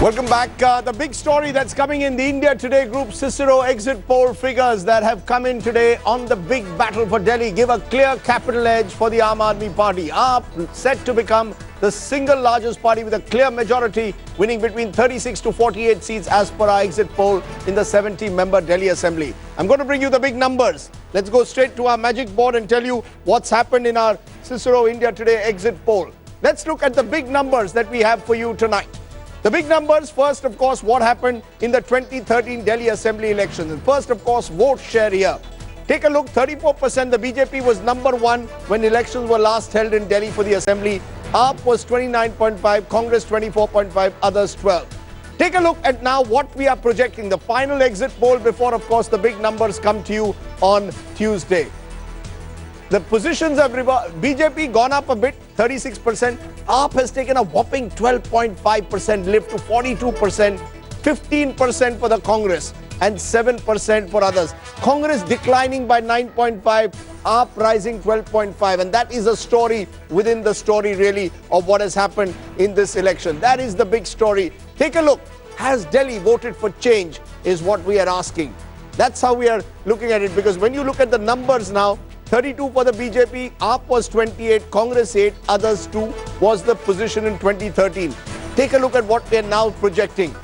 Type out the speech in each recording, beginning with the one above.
Welcome back. The big story that's coming in the India Today group Cicero exit poll figures that have come in today on the big battle for Delhi give a clear capital edge for the Aam Aadmi Party. AAP set to become the single largest party with a clear majority, winning between 36 to 48 seats as per our exit poll in the 70-member Delhi Assembly. I'm going to bring you the big numbers. Let's go straight to our magic board and tell you what's happened in our Cicero India Today exit poll. Let's look at the big numbers that we have for you tonight. The big numbers, first, of course, what happened in the 2013 Delhi Assembly elections. And first, of course, vote share here. Take a look, 34%. The BJP was number one when elections were last held in Delhi for the Assembly. AAP was 29.5, Congress 24.5, others 12. Take a look at now what we are projecting. The final exit poll before, of course, the big numbers come to you on Tuesday. The positions have BJP gone up a bit, 36%. AAP has taken a whopping 12.5% lift to 42%, 15% for the Congress and 7% for others. Congress declining by 9.5%, AAP rising 12.5%. And that is a story within the story really of what has happened in this election. That is the big story. Take a look. Has Delhi voted for change is what we are asking. That's how we are looking at it, because when you look at the numbers now, 32 for the BJP, AAP was 28, Congress 8, others 2 was the position in 2013. Take a look at what they are now projecting.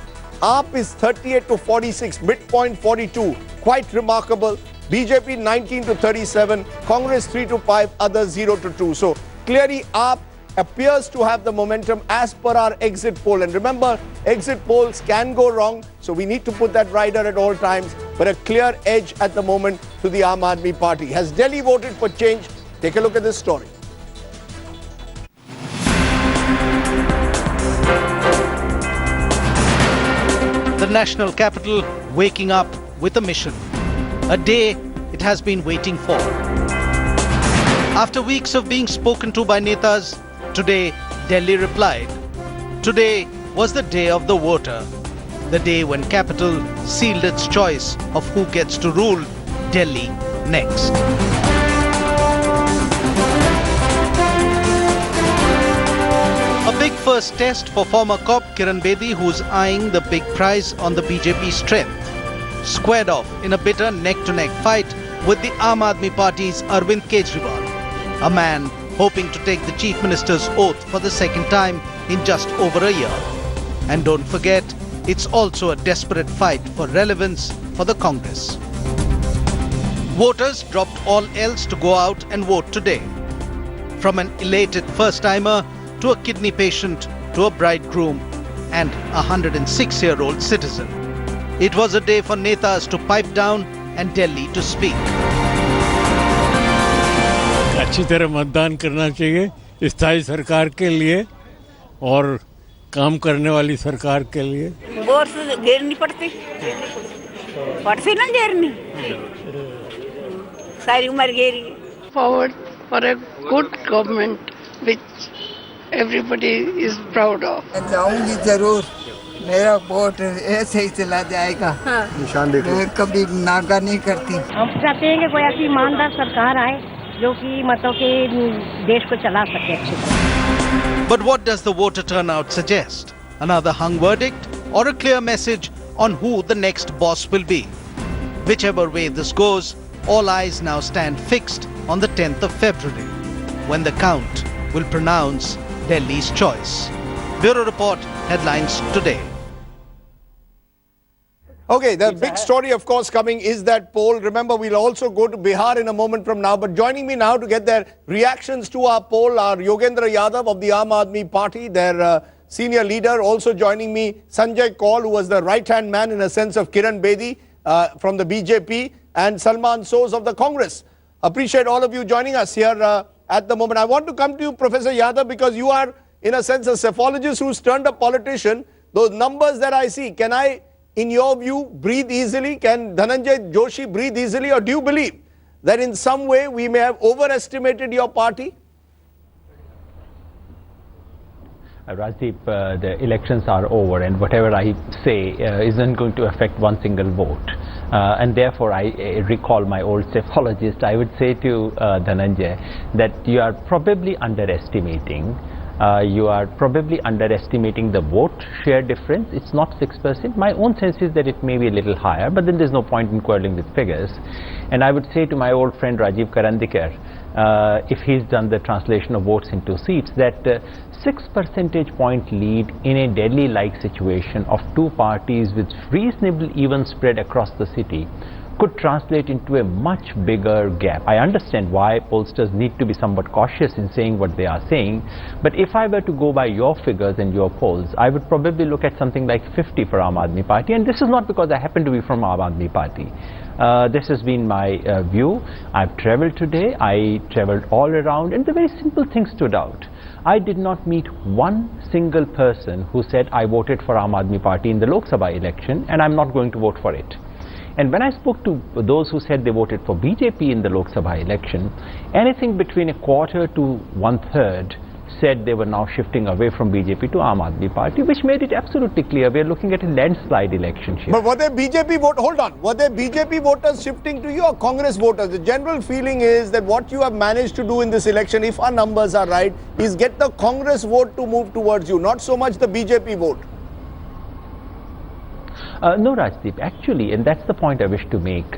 AAP is 38 to 46, midpoint 42, quite remarkable. BJP 19 to 37, Congress 3 to 5, others 0 to 2. So clearly AAP appears to have the momentum as per our exit poll. And remember, exit polls can go wrong, so we need to put that rider at all times. But a clear edge at the moment to the Aam Aadmi Party. Has Delhi voted for change? Take a look at this story. The national capital waking up with a mission. A day it has been waiting for. After weeks of being spoken to by netas, today Delhi replied. Today was the day of the voter. The day when capital sealed its choice of who gets to rule Delhi next. A big first test for former cop Kiran Bedi, who's eyeing the big prize on the BJP strength. Squared off in a bitter neck-to-neck fight with the Aam Aadmi Party's Arvind Kejriwal, a man hoping to take the Chief Minister's oath for the second time in just over a year. And don't forget, it's also a desperate fight for relevance for the Congress. Voters dropped all else to go out and vote today. From an elated first-timer to a kidney patient to a bridegroom and a 106-year-old citizen. It was a day for netas to pipe down and Delhi to speak. अच्छी तरह मतदान करना चाहिए स्थायी सरकार के लिए और काम करने वाली सरकार के लिए। वोट घेर नहीं पड़ती ना घेर नहीं सारी उम्र घेरी। Forward for a good government which everybody is proud of. जाऊंगी जरूर, मेरा वोट ऐसे ही चला जाएगा। निशान देखो, मैं कभी नागा नहीं करती। हम चाहते हैं कि कोई ऐसी ईमानदार सरकार आए जो कि मतलब कि देश को चला सके अच्छे से। But what does the voter turnout suggest? Another hung verdict or a clear message on who the next boss will be? Whichever way this goes, all eyes now stand fixed on the 10th of February, when the count will pronounce Delhi's choice. Bureau Report, headlines today. Okay, the big story, of course, coming is that poll. Remember, we'll also go to Bihar in a moment from now. But joining me now to get their reactions to our poll are Yogendra Yadav of the Aam Aadmi Party, their senior leader. Also joining me, Sanjay Kaul, who was the right-hand man in a sense of Kiran Bedi from the BJP, and Salman Soz of the Congress. Appreciate all of you joining us here at the moment. I want to come to you, Professor Yadav, because you are, in a sense, a psephologist who's turned a politician. Those numbers that I see, can I, in your view, breathe easily? Can Dhananjay Joshi breathe easily? Or do you believe that in some way we may have overestimated your party? Rajdeep, the elections are over and whatever I say isn't going to affect one single vote. And therefore I recall my old psephologist. I would say to Dhananjay that you are probably underestimating You are probably underestimating the vote share difference. It's not 6%. My own sense is that it may be a little higher, but then there's no point in quarreling with figures. And I would say to my old friend Rajiv Karandikar, if he's done the translation of votes into seats, that 6 percentage point lead in a Delhi-like situation of two parties with reasonably even spread across the city could translate into a much bigger gap. I understand why pollsters need to be somewhat cautious in saying what they are saying, but if I were to go by your figures and your polls, I would probably look at something like 50 for Aam Aadmi Party, and this is not because I happen to be from Aam Aadmi Party. This has been my view. I've travelled today, I travelled all around, and the very simple thing stood out. I did not meet one single person who said I voted for Aam Aadmi Party in the Lok Sabha election and I'm not going to vote for it. And when I spoke to those who said they voted for BJP in the Lok Sabha election, anything between a quarter to one-third said they were now shifting away from BJP to Aam Aadmi Party, which made it absolutely clear we are looking at a landslide election here. But were there BJP voters, hold on, were there BJP voters shifting to you or Congress voters? The general feeling is that what you have managed to do in this election, if our numbers are right, is get the Congress vote to move towards you, not so much the BJP vote. No, Rajdeep, actually, and that's the point I wish to make.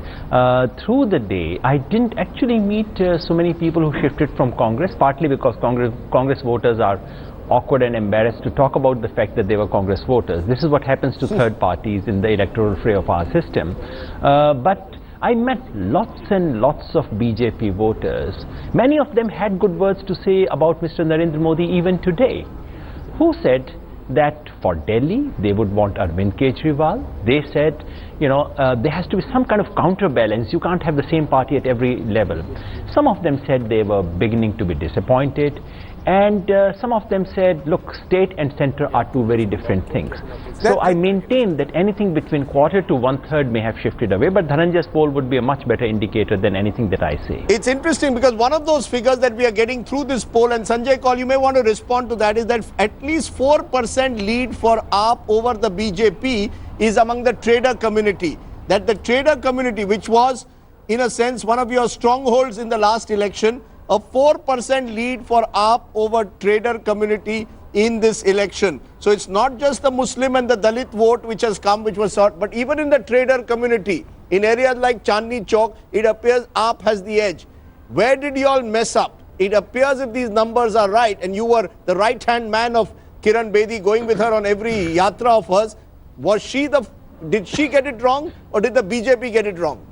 Through the day, I didn't actually meet so many people who shifted from Congress, partly because Congress voters are awkward and embarrassed to talk about the fact that they were Congress voters. This is what happens to third parties in the electoral fray of our system. But I met lots and lots of BJP voters. Many of them had good words to say about Mr. Narendra Modi even today, who said that for Delhi, they would want Arvind Kejriwal. They said, you know, there has to be some kind of counterbalance. You can't have the same party at every level. Some of them said they were beginning to be disappointed. And some of them said, look, state and center are two very different things. So I maintain that anything between quarter to one-third may have shifted away, but Dhananjay's poll would be a much better indicator than anything that I say. It's interesting because one of those figures that we are getting through this poll, and Sanjay Kaul, you may want to respond to that, is that at least 4% lead for AAP over the BJP is among the trader community. That the trader community, which was in a sense one of your strongholds in the last election, a 4% lead for AAP over trader community in this election. So it's not just the Muslim and the Dalit vote which has come, which was sought, but even in the trader community, in areas like Chandni Chowk, it appears AAP has the edge. Where did you all mess up? It appears if these numbers are right, and you were the right-hand man of Kiran Bedi, going with her on every yatra of hers, did she get it wrong or did the BJP get it wrong?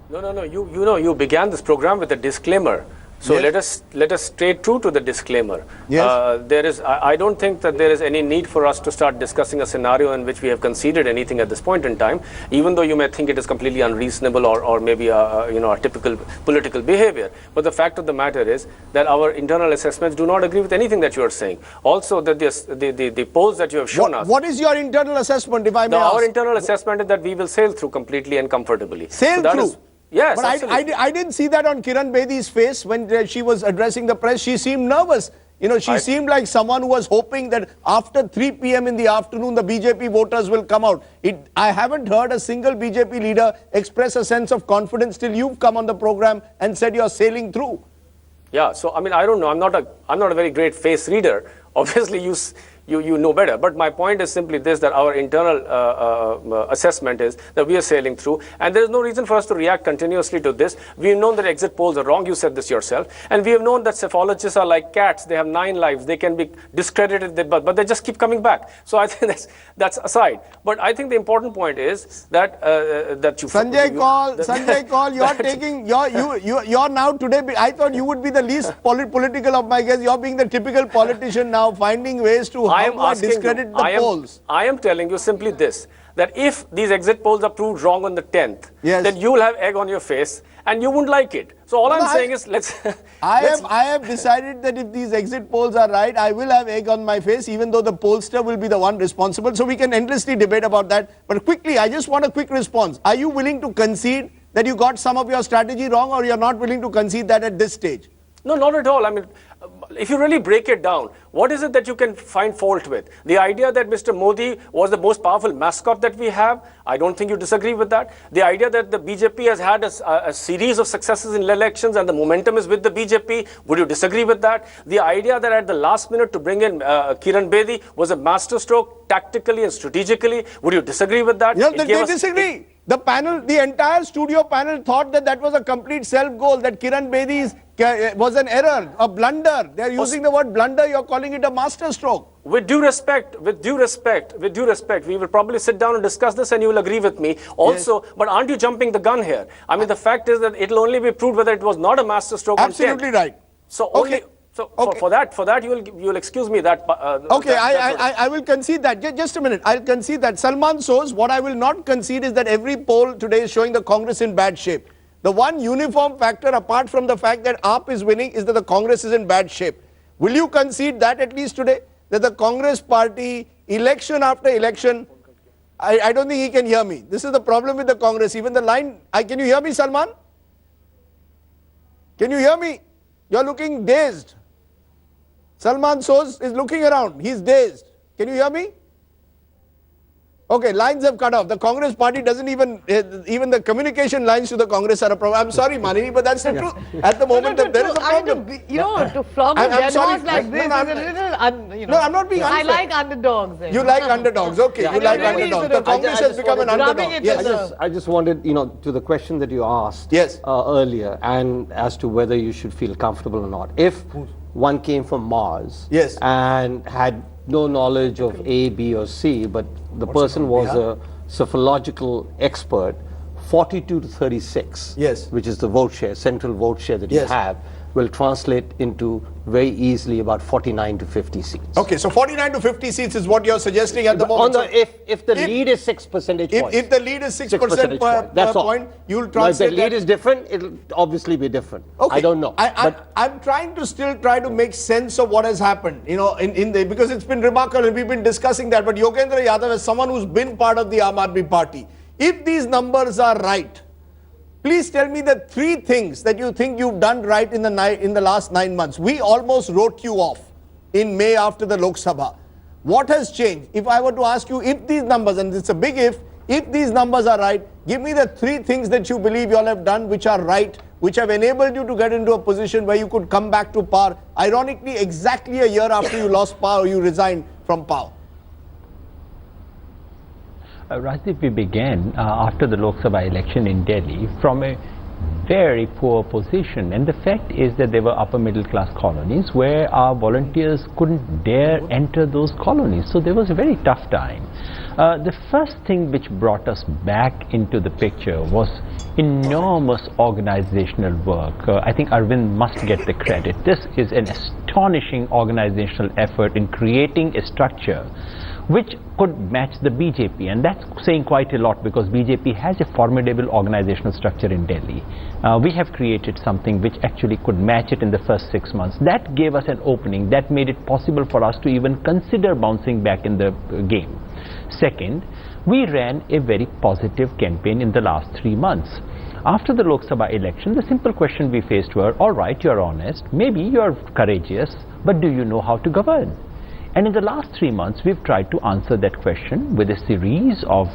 No. You began this program with a disclaimer. So yes, let us stay true to the disclaimer. Yes. I don't think that there is any need for us to start discussing a scenario in which we have conceded anything at this point in time, even though you may think it is completely unreasonable or maybe a typical political behavior. But the fact of the matter is that our internal assessments do not agree with anything that you are saying. Also, that the polls that you have shown us. What is your internal assessment, if I may ask? Our internal assessment is that we will sail through completely and comfortably. Sail through? Yes, but I didn't see that on Kiran Bedi's face when she was addressing the press. She seemed nervous. You know, she seemed like someone who was hoping that after 3 p.m. in the afternoon, the BJP voters will come out. I haven't heard a single BJP leader express a sense of confidence till you've come on the program and said you're sailing through. Yeah, so I mean, I don't know. I'm not a very great face reader. Obviously, you know better. But my point is simply this, that our internal assessment is that we are sailing through, and there is no reason for us to react continuously to this. We have known that exit polls are wrong. You said this yourself. And we have known that psephologists are like cats. They have 9 lives. They can be discredited, but they just keep coming back. So I think that's aside. But I think the important point is that Sanjay Kaul, you're now today. I thought you would be the least political of my guests. You're being the typical politician now, finding ways to discredit the polls. I am telling you simply this, that if these exit polls are proved wrong on the 10th, then you will have egg on your face and you wouldn't like it. So all I'm saying is I have decided that if these exit polls are right, I will have egg on my face, even though the pollster will be the one responsible. So we can endlessly debate about that. But quickly, I just want a quick response. Are you willing to concede that you got some of your strategy wrong, or you're not willing to concede that at this stage? No, not at all. I mean, if you really break it down, what is it that you can find fault with? The idea that Mr. Modi was the most powerful mascot that we have, I don't think you disagree with that. The idea that the BJP has had a series of successes in elections and the momentum is with the BJP, would you disagree with that? The idea that at the last minute to bring in Kiran Bedi was a masterstroke tactically and strategically, would you disagree with that? No, they disagree. The panel, the entire studio panel thought that that was a complete self-goal, that Kiran Bedi was an error, a blunder. They're using the word blunder, you're calling it a masterstroke. With due respect, we will probably sit down and discuss this and you will agree with me. Also, yes. But aren't you jumping the gun here? I mean, the fact is that it'll only be proved whether it was not a masterstroke. Absolutely right. So only... So for that you'll excuse me that. Okay, I will concede that. Just a minute. I'll concede that. Salman Soz, what I will not concede is that every poll today is showing the Congress in bad shape. The one uniform factor, apart from the fact that AAP is winning, is that the Congress is in bad shape. Will you concede that at least today? That the Congress party, election after election, I don't think he can hear me. This is the problem with the Congress. Even the line, can you hear me, Salman? Can you hear me? You're looking dazed. Salman Soz is looking around. He's dazed. Can you hear me? Okay, lines have cut off. The Congress party doesn't even the communication lines to the Congress are a problem. I'm sorry, Manini, but that's the truth. At the moment, there is a problem. To flog a dead horse like this is a little, No, I'm not being unfair. I like underdogs. You like underdogs, okay. You like underdogs. The Congress has become an underdog. Yes. I just wanted, to the question that you asked earlier, and as to whether you should feel comfortable or not. If one came from Mars and had no knowledge of A, B or C, but the person was a psephological expert, 42 to 36, which is the vote share, central vote share that you have, will translate into very easily about 49 to 50 seats. Okay, so 49 to 50 seats is what you're suggesting at the moment. If the lead is 6 percentage points. If the lead is 6 percentage point, you'll translate. If the lead is different, it'll obviously be different. Okay. I don't know. I'm trying to still try to make sense of what has happened, because it's been remarkable and we've been discussing that. But Yogendra Yadav, as someone who's been part of the Aam Aadmi Party, if these numbers are right, please tell me the 3 things that you think you've done right in the last 9 months. We almost wrote you off in May after the Lok Sabha. What has changed? If I were to ask you, if these numbers, and it's a big if these numbers are right, give me the 3 things that you believe you all have done which are right, which have enabled you to get into a position where you could come back to power. Ironically, exactly a year after you lost power, you resigned from power. Rajdeep, we began after the Lok Sabha election in Delhi from a very poor position, and the fact is that there were upper middle class colonies where our volunteers couldn't dare enter those colonies, so there was a very tough time. The first thing which brought us back into the picture was enormous organizational work. I think Arvind must get the credit. This is an astonishing organizational effort in creating a structure which could match the BJP, and that's saying quite a lot because BJP has a formidable organizational structure in Delhi. We have created something which actually could match it in the first 6 months. That gave us an opening, that made it possible for us to even consider bouncing back in the game. Second, we ran a very positive campaign in the last 3 months. After the Lok Sabha election, the simple question we faced were, all right, you're honest, maybe you're courageous, but do you know how to govern? And in the last 3 months, we've tried to answer that question with a series of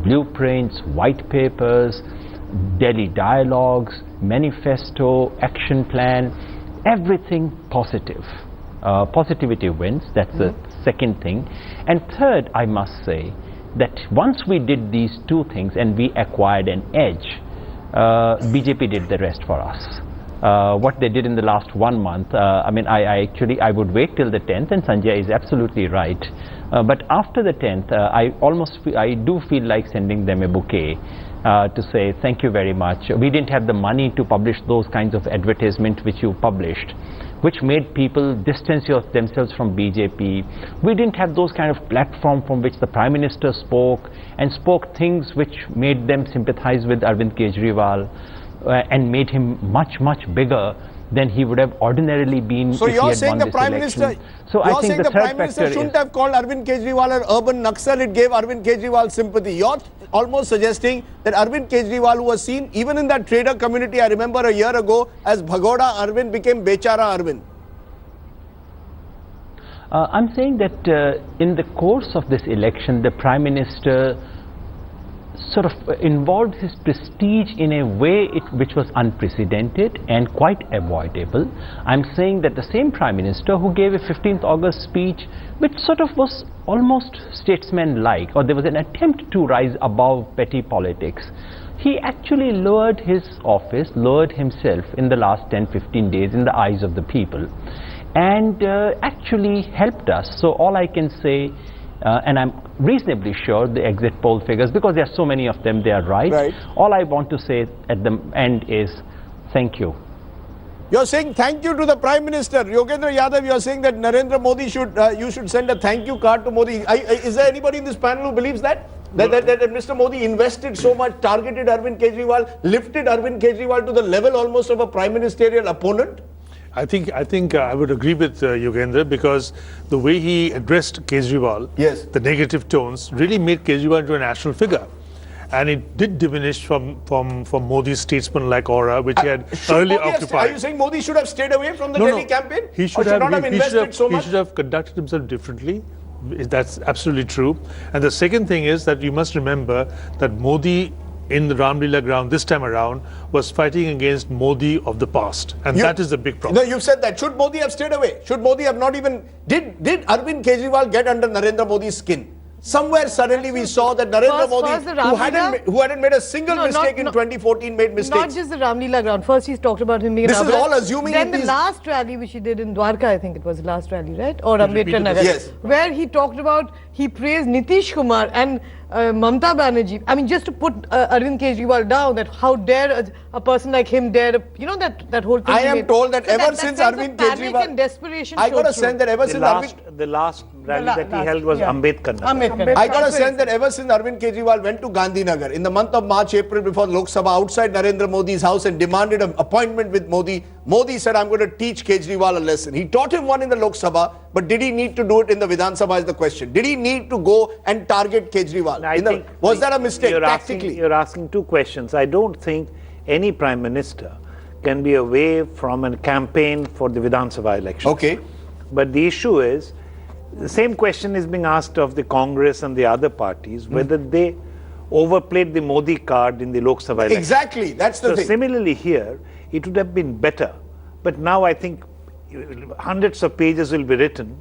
blueprints, white papers, Delhi dialogues, manifesto, action plan, everything positive. Positivity wins, that's the second thing. And third, I must say that once we did these 2 things and we acquired an edge, BJP did the rest for us. What they did in the last 1 month, I would wait till the 10th, and Sanjay is absolutely right. But after the 10th, I do feel like sending them a bouquet to say thank you very much. We didn't have the money to publish those kinds of advertisement which you published, which made people distance themselves from BJP. We didn't have those kind of platform from which the Prime Minister spoke things which made them sympathize with Arvind Kejriwal. And made him much, much bigger than he would have ordinarily been if he had won this election. So you're saying the Prime Minister shouldn't have called Arvind Kejriwal an urban Naxal, it gave Arvind Kejriwal sympathy. almost suggesting that Arvind Kejriwal, who was seen even in that trader community, I remember a year ago, as Bhagoda Arvind, became Bechara Arvind. I'm saying that in the course of this election, the Prime Minister sort of involved his prestige in a way which was unprecedented and quite avoidable. I'm saying that the same Prime Minister who gave a 15th August speech which sort of was almost statesman-like, or there was an attempt to rise above petty politics, he actually lowered his office, lowered himself in the last 10-15 days in the eyes of the people, and actually helped us. So all I can say, and I'm reasonably sure the exit poll figures, because there are so many of them, they are right. All I want to say at the end is thank you. You're saying thank you to the Prime Minister. Yogendra Yadav, you're saying that Narendra Modi should, you should send a thank you card to Modi. Is there anybody in this panel who believes that? That Mr. Modi invested so much, targeted Arvind Kejriwal, lifted Arvind Kejriwal to the level almost of a prime ministerial opponent? I think I would agree with Yogendra, because the way he addressed Kejriwal, the negative tones, really made Kejriwal into a national figure. And it did diminish from Modi's statesman-like aura, which he had earlier occupied. Are you saying Modi should have stayed away from the Delhi campaign? He should not have invested so much? He should have conducted himself differently. That's absolutely true. And the second thing is that you must remember that Modi in the Ram Leela ground this time around was fighting against Modi of the past, and that is the big problem. No, you've said that. Should Modi have stayed away? Should Modi have not even... Did Arvind Kejriwal get under Narendra Modi's skin? Somewhere suddenly we saw that Narendra Modi, who hadn't made a single mistake in 2014, made mistakes. Not just the Ram Leela ground. First he's talked about him being This is all assuming... Then the last rally which he did in Dwarka, I think it was the last rally, right? Or Ambedkar Nagar. Yes. Where he talked about, he praised Nitish Kumar and Mamta Banerjee. I mean, just to put Arvind Kejriwal down, that how dare a person like him dare, you know, that whole thing. I am told that ever since Arvind Kejriwal... and desperation I got a sense that ever since The last rally that he held was Ambedkar Nagar. I got a sense that ever since Arvind Kejriwal went to Gandhinagar in the month of March, April before Lok Sabha outside Narendra Modi's house and demanded an appointment with Modi, Modi said, I'm going to teach Kejriwal a lesson. He taught him one in the Lok Sabha, but did he need to do it in the Vidhan Sabha is the question. Did he need to go and target Kejriwal? Was that a mistake tactically? You're asking two questions. I don't think any Prime Minister can be away from a campaign for the Vidhan Sabha election. Okay. But the issue is, the same question is being asked of the Congress and the other parties, whether they overplayed the Modi card in the Lok Sabha election. Exactly, that's the thing. Similarly here, it would have been better. But now I think hundreds of pages will be written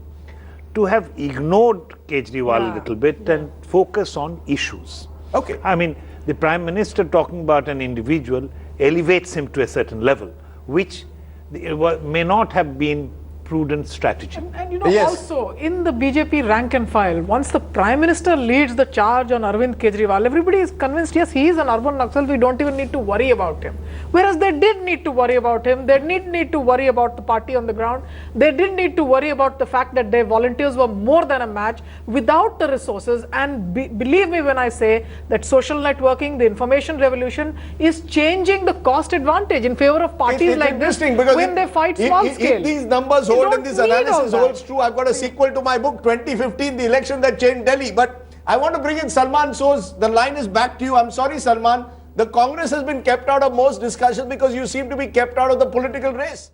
to have ignored Kejriwal a little bit and focus on issues. Okay. I mean, the Prime Minister talking about an individual elevates him to a certain level, which may not have been prudent strategy. And you know, also in the BJP rank and file, once the Prime Minister leads the charge on Arvind Kejriwal, everybody is convinced, yes, he is an urban Naxal, we don't even need to worry about him. Whereas they did need to worry about him, they need to worry about the party on the ground, they did need to worry about the fact that their volunteers were more than a match without the resources. And believe me when I say that social networking, the information revolution is changing the cost advantage in favor of parties like this when they fight small scale. If these numbers hold and this analysis holds true, I've got a sequel to my book, 2015, the election that changed Delhi. But I want to bring in Salman Soz. The line is back to you. I'm sorry, Salman. The Congress has been kept out of most discussions because you seem to be kept out of the political race.